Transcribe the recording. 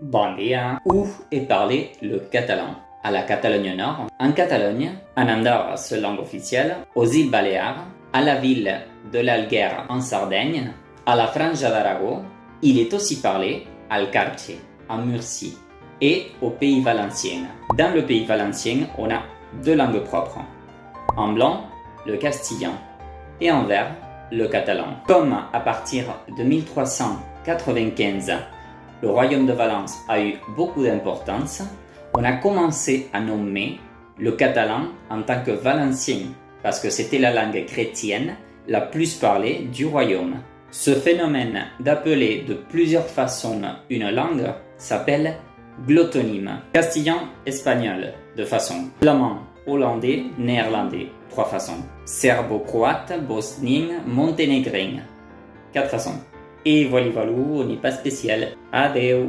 Bon dia. Où est parlé le catalan? À la Catalogne Nord, en Catalogne, en Andorre, seule langue officielle, aux îles Baléares, à la ville de l'Alguer en Sardaigne, à la Franja d'Aragó. Il est aussi parlé à Alcarche, en Murcie, et au Pays Valencien. Dans le Pays Valencien, on a deux langues propres. En blanc, le castillan, et en vert, le catalan. Comme à partir de 1395, le royaume de Valence a eu beaucoup d'importance, on a commencé à nommer le catalan en tant que valencien, parce que c'était la langue chrétienne la plus parlée du royaume. Ce phénomène d'appeler de plusieurs façons une langue s'appelle glottonyme. Castillan, espagnol, de façon. Flamand, hollandais, néerlandais, 3 façons. Serbo-croate, bosnien, monténégrin, 4 façons. Et voilà, on n'est pas spécial. Adeu!